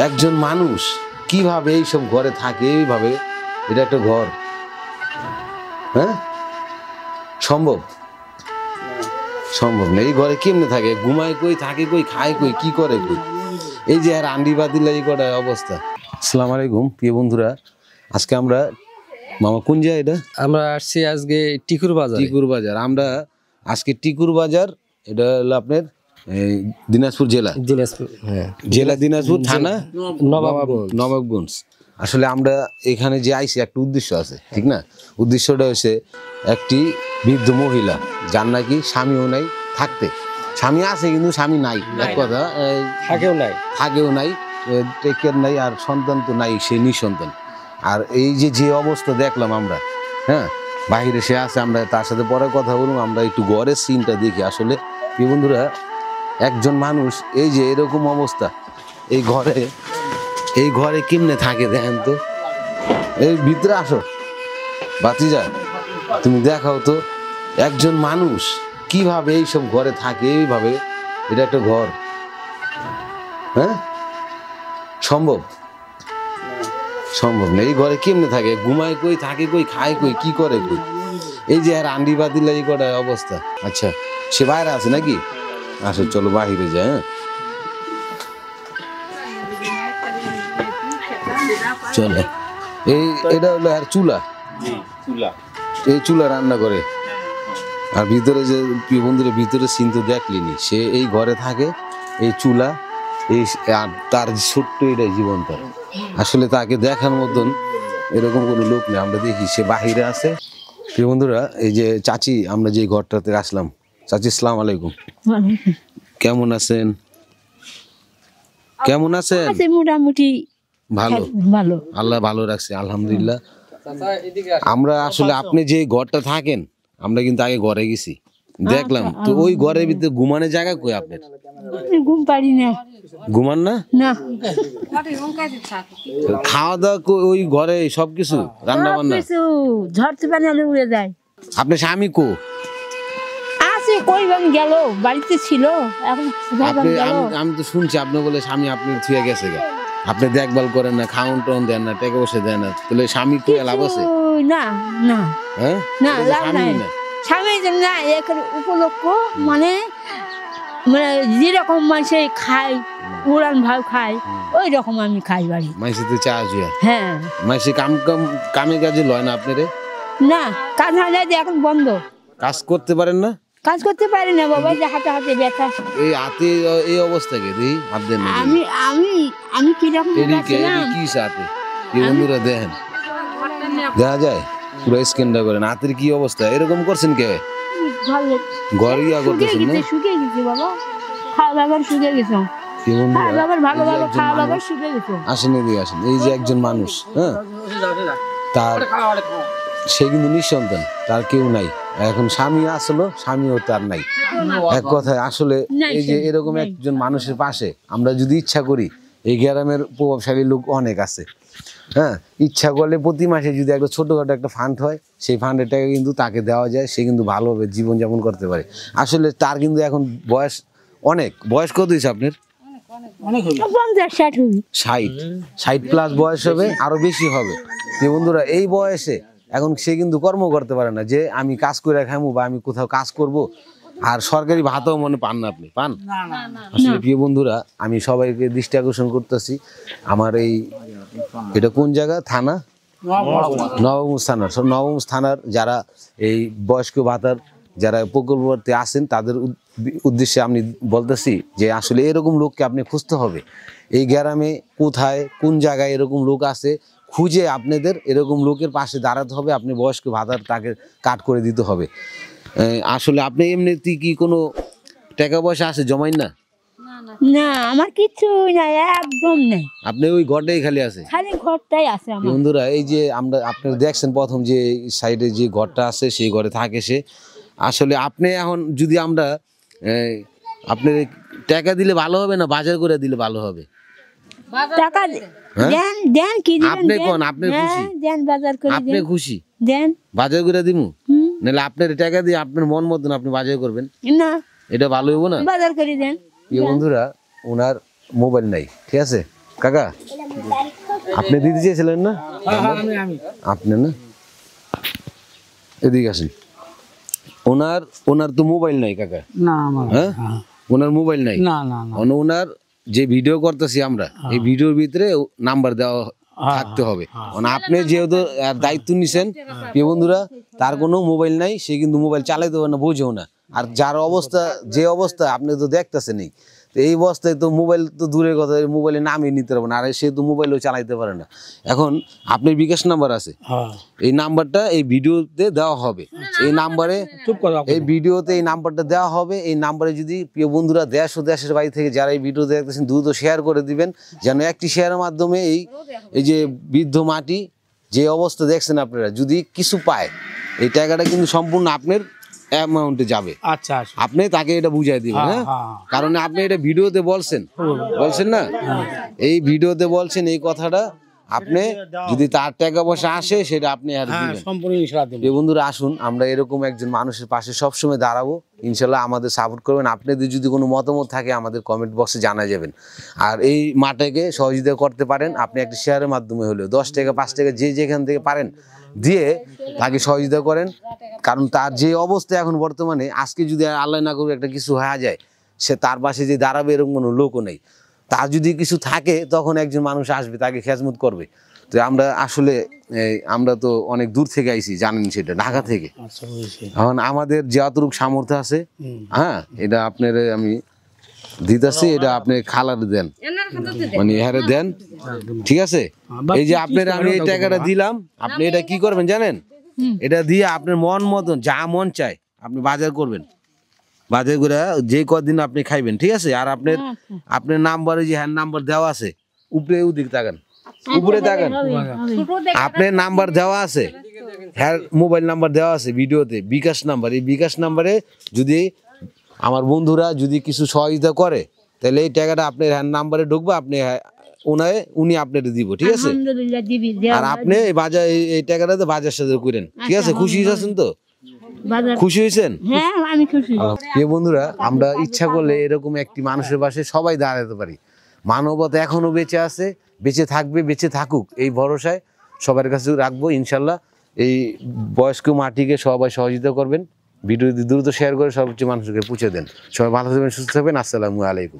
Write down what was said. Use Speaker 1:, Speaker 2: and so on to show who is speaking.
Speaker 1: একজন মানুষ কিভাবে এইসব ঘরে থাকে, এইভাবে এটা একটা ঘর, হ্যাঁ সম্ভব সম্ভব না। এই ঘরে কেমনে থাকে, ঘুমায় কই, থাকে কই, খায় কই, কি করে কই? এই যে আর আন্ডি বাদিলা এই কটা অবস্থা। আসসালামু আলাইকুম প্রিয় বন্ধুরা, আজকে আমরা মামা কোন জায়গা এটা?
Speaker 2: আমরা আসছি আজকে টিকুর বাজার।
Speaker 1: টিকুর বাজার। আমরা আজকে টিকুর বাজার, এটা হলো আপনার দিনাজপুর জেলা।
Speaker 2: দিনাজপুর, হ্যাঁ,
Speaker 1: জেলা দিনাজপুর, থানা
Speaker 2: নবাবগঞ্জ।
Speaker 1: আসলে আমরা এখানে যে আইছি একটা উদ্দেশ্য আছে, ঠিক না? উদ্দেশ্যটা হচ্ছে একটি বৃদ্ধ মহিলা যার নাকি স্বামীও নাই, থাকতে স্বামী আছে কিন্তু স্বামী নাই, এক কথা থাকেও নাই, টেক কেয়ার নাই, আর সন্তান তো নাই, সে নিঃসন্তান। আর এই যে অবস্থা দেখলাম আমরা, হ্যাঁ বাহিরে সে আছে, আমরা তার সাথে পরে কথা বলুন। আমরা একটু ঘরের সিনটা দেখি। আসলে প্রিয় বন্ধুরা, একজন মানুষ এই যে এরকম অবস্থা, এই ঘরে কেমনে থাকে দেখেন তো। এই ভিতরে আসো বাতিজা, তুমি দেখাও তো একজন মানুষ কিভাবে এইসব ঘরে থাকে, এইভাবে এটা একটা ঘর, হ্যাঁ সম্ভব সম্ভব না। এই ঘরে কেমনে থাকে, ঘুমায় কই, থাকে কই, খায় কই, কি করে কই? এই যে আর আন্ডি বাদিলা এই কটা অবস্থা। আচ্ছা, সে বাইরে আছে নাকি? আসো চলো বাহিরে যায়। হ্যাঁ চলো। এটা হলো আর চুলা, এই চুলা রান্না করে। আর ভিতরে যে প্রিয় বন্ধুরা, ভিতরে সিন তো দেখলিনি, সে এই ঘরে থাকে, এই চুলা, এই আর তার ছোট্ট এটাই জীবন তার। আসলে তাকে দেখার মতন এরকম কোনো লোক নেই। আমরা দেখি সে বাহিরে আছে। প্রিয় বন্ধুরা, এই যে চাচি, আমরা যে ঘরটাতে আসলাম, চাচি আসসালামু আলাইকুম, কেমন আছেন? কেমন আছেন?
Speaker 3: মোটামুটি
Speaker 1: ভালো,
Speaker 3: ভালো,
Speaker 1: আল্লাহ ভালো রাখছে, আলহামদুলিল্লাহ। আমরা আসলে আপনি যে ঘরটা থাকেন, আমরা কিন্তু আগে ঘরে গেছি, দেখলাম তো। ওই ঘরের ভিতরে ঘুমানোর জায়গা কই আপনার?
Speaker 3: ঘুম পারি না।
Speaker 1: ঘুমান না?
Speaker 3: না,
Speaker 1: খাওয়া দাওয়া ওই ঘরে, সবকিছু রান্না বান্না?
Speaker 3: ঝড়তে বানালে উড়ে যায়।
Speaker 1: আপনার স্বামী কো?
Speaker 3: আছে, কই বান গেল, বাড়িতে ছিল, এখন
Speaker 1: আমি তো শুনছি আপনি বলে স্বামী আপনি থুয়ে গেছে গা, আপনি দেখভাল করেন না, খাওন টাউন দেন না, টাকা পয়সা দেন না, তাহলে স্বামী কো লাভ আছে?
Speaker 3: না না,
Speaker 1: হ্যাঁ
Speaker 3: না লাভ নাই। স্বামী না এখানে উপলক্ষ, মানে মানে যেরকম মানুষে খায়, উড়ান ভাব খায়, ওই রকম আমি খাই বাড়ি।
Speaker 1: মাইসে তো চা জুয়া,
Speaker 3: হ্যাঁ
Speaker 1: মাইসে কামে কাজে লয় না আপনারে?
Speaker 3: না, কাজ হয় না, যে এখন বন্ধ।
Speaker 1: কাজ করতে পারেন না?
Speaker 3: কাজ করতে পারি না বাবা, যে হাতে হাতে ব্যথা।
Speaker 1: এই হাতে এই অবস্থা কে দেই? হাত দেন না।
Speaker 3: আমি আমি আমি কিরকম
Speaker 1: কি সাথে এই বন্ধুরা দেখেন, দেখা যায় পুরো স্ক্যানটা করেন, হাতের কি অবস্থা, এরকম করছেন কে? গড়িয়া করতেছেন না?
Speaker 3: শুকিয়ে গেছে বাবা, খাওয়া দাওয়া শুকিয়ে গেছে।
Speaker 1: আসেন এদিকে আসেন। এই যে একজন মানুষ, হ্যাঁ, তার সে কিন্তু নিঃসন্তান, তার কেউ নাই। এখন স্বামী আসলো, স্বামীও তার নাই, এক কথায়। আসলে এই যে এরকম একজন মানুষের পাশে আমরা যদি ইচ্ছা করি, এই গ্রামের প্রভাবশালী লোক অনেক আছে, হ্যাঁ, ইচ্ছা করলে প্রতি মাসে যদি একটা ছোটখাটো একটা ফান্ড হয়, সেই ফান্ডের টাকা কিন্তু তাকে দেওয়া যায়, সে কিন্তু ভালোভাবে জীবনযাপন করতে পারে। আসলে তার কিন্তু এখন বয়স অনেক। বয়স কত হয়েছে আপনার? 60 প্লাস বয়স হবে, আরো বেশি হবে। বন্ধুরা, এই বয়সে এখন সে কিন্তু কর্ম করতে পারে না, যে আমি কাজ করে খাবো বা আমি কোথাও কাজ করব। আর সরকারি ভাতাও মনে পান না, আপনি পান? আসলে প্রিয় বন্ধুরা, আমি সবাইকে দৃষ্টি আকর্ষণ করতেছি, আমার এটা কোন জায়গা? থানা নবাবগঞ্জ থানার। নবাবগঞ্জ থানার যারা এই বয়স্ক ভাতার যারা প্রকল্পতে আছেন, তাদের উদ্দেশ্যে আমি বলতেছি যে আসলে এরকম লোককে আপনি খুঁজতে হবে। এই গ্রামে কোথায় কোন জায়গায় এরকম লোক আছে, খুঁজে আপনাদের এরকম লোকের পাশে দাঁড়াতে হবে। আপনি বয়স্ক ভাতার তাকে কাট করে দিতে হবে। আসলে আপনি এমনিতে কি কোনো টাকা পয়সা আছে জমাইন না?
Speaker 3: না, আমার কিছু না, একদম নেই।
Speaker 1: আপনি ওই ঘরটাই খালি আছে?
Speaker 3: খালি ঘরটাই আছে আমার।
Speaker 1: বন্ধুরা, এই যে আমরা আপনারা দেখছেন প্রথম যে সাইডে যে ঘরটা আছে, সেই ঘরে থাকে সে। আসলে আপনি এখন যদি আমরা আপনি টাকা দিলে ভালো হবে না বাজার করে দিলে ভালো হবে?
Speaker 3: টাকা দেন, দেন কি দিবেন?
Speaker 1: আপনি কোন, আপনি খুশি?
Speaker 3: দেন, বাজার করে দেন।
Speaker 1: আপনি খুশি?
Speaker 3: দেন,
Speaker 1: বাজার করে দিমু। নাহলে আপনার টাকা দিয়ে আপনার মন মতন আপনি বাজার করবেন
Speaker 3: না,
Speaker 1: এটা ভালো হইব না?
Speaker 3: বাজার করে দেন।
Speaker 1: এই বন্ধুরা, ওনার মোবাইল নাই, ঠিক আছে, কাকা আপনি দিতে চেয়েছিলেন না? আপনি না, এদিকে আসেন। ওনার তো মোবাইল নাই কাকা।
Speaker 4: না আমার
Speaker 1: হ্যাঁ, ওনার মোবাইল নাই।
Speaker 4: না না না
Speaker 1: ওনার যে ভিডিও করতেছি আমরা, এই ভিডিওর ভিতরে নাম্বার দেওয়া থাকতে হবে। মানে আপনি যেহেতু দায়িত্ব নিছেন, প্রিয় বন্ধুরা, তার কোনো মোবাইল নাই, সে কিন্তু মোবাইল চালাইতে পারে না, বোঝেও না। আর যার অবস্থা, যে অবস্থা আপনি তো দেখতেছেনই, তো এই অবস্থায় তো মোবাইল তো দূরের কথা, মোবাইলে নামই নিতে পারবে না, আর সে তো মোবাইলও চালাইতে পারে না। এখন আপনার বিকাশ নাম্বার আছে,
Speaker 4: হ্যাঁ
Speaker 1: এই নাম্বারটা এই ভিডিওতে দেওয়া হবে। এই নাম্বারে,
Speaker 4: চুপ করো
Speaker 1: এই ভিডিওতে এই নাম্বারটা দেওয়া হবে। এই নাম্বারে যদি প্রিয় বন্ধুরা দেশ ও দেশের বাড়ি থেকে যারা এই ভিডিও দেখতেছেন, দ্রুত শেয়ার করে দিবেন, যেন একটি শেয়ারের মাধ্যমে এই যে বৃদ্ধ মাটি যে অবস্থা দেখছেন আপনারা, যদি কিছু পায়, এই টাকাটা কিন্তু সম্পূর্ণ আপনার অ্যামাউন্টে যাবে।
Speaker 4: আচ্ছা আচ্ছা
Speaker 1: আপনি তাকে এটা বুঝাই দিবেন। হ্যাঁ, কারণ আপনি এটা ভিডিওতে বলছেন না, এই ভিডিওতে বলছেন এই কথাটা। আপনি যদি তার টাকা পয়সা আসে, সেটা আপনি আর দিবেন।
Speaker 4: সম্পূর্ণ ইনশাআল্লাহ দেব।
Speaker 1: এই বন্ধুরা, আসুন আমরা এরকম একজন মানুষের পাশে সবসময় দাঁড়াবো, ইনশাল্লাহ আমাদের সাপোর্ট করবেন। আপনাদের যদি কোনো মতামত থাকে আমাদের কমেন্ট বক্সে জানা যাবেন। আর এই মাটাকে সহযোগিতা করতে পারেন আপনি একটা শেয়ারের মাধ্যমে হলেও, 10 টাকা 5 টাকা যে যেখান থেকে পারেন দিয়ে তাকে সহযোগিতা করেন। কারণ তার যে অবস্থা এখন বর্তমানে, আজকে যদি আল্লাহ না করবে একটা কিছু হয়ে যায়, সে তার পাশে যে দাঁড়াবে এরকম কোনো লোকও নেই। তার যদি কিছু থাকে, তখন একজন মানুষ আসবে, তাকে খেজমত করবে। তো আমরা আসলে আমরা তো অনেক দূর থেকে আইছি, জানেন সেটা, ঢাকা থেকে।
Speaker 4: আচ্ছা বুঝেছি।
Speaker 1: এখন আমাদের যতটুকু সামর্থ্য আছে, হ্যাঁ, এটা আপনার আমি দিতেছি, এটা আপনি খালার দেন, মানে হারে দেন, ঠিক আছে? এই যে আপনার আমি এই টাকাটা দিলাম, আপনি এটা কি করবেন জানেন? এটা দিয়ে আপনার মন মতন যা মন চায় আপনি বাজার করবেন, বাজার করে যে কদিন আপনি খাইবেন, ঠিক আছে? আর আপনার নাম্বারে যে হ্যান্ড নাম্বার দেওয়া আছে, উপরে ওদিকে তাকান, উপরে তাকান, আপনার নাম্বার দেওয়া আছে, হ্যাঁ মোবাইল নাম্বার দেওয়া আছে ভিডিওতে, বিকাশ নাম্বার। এই বিকাশ নাম্বারে যদি আমার বন্ধুরা যদি কিছু সহযোগিতা করে, তাহলে এই টাকাটা আপনার হ্যান্ড নাম্বারে ঢুকবে, আপনি উনি আপনার দিব, ঠিক আছে?
Speaker 3: আলহামদুলিল্লাহ দিবি
Speaker 1: আর আপনি এই বাজার এই টাকাটাতে বাজার সাথে করেন, ঠিক আছে? খুশি হয়েছেন তো?
Speaker 3: বাজার।
Speaker 1: খুশি হয়েছেন?
Speaker 3: হ্যাঁ আমি খুশি।
Speaker 1: প্রিয় বন্ধুরা, আমরা ইচ্ছা করলে এরকম একটি মানুষের পাশে সবাই দাঁড়াতে পারি। মানবতা এখনো বেঁচে আছে, বেঁচে থাকবে, বেঁচে থাকুক, এই ভরসায় সবার কাছে রাখবো ইনশাল্লাহ। এই বয়স্ক মাটিকে সবাই সহযোগিতা করবেন, ভিডিও দ্রুত শেয়ার করে সর্বোচ্চ মানুষকে পৌঁছে দেন। সবাই ভালো থাকবেন, সুস্থ থাকবেন। আসসালামু আলাইকুম।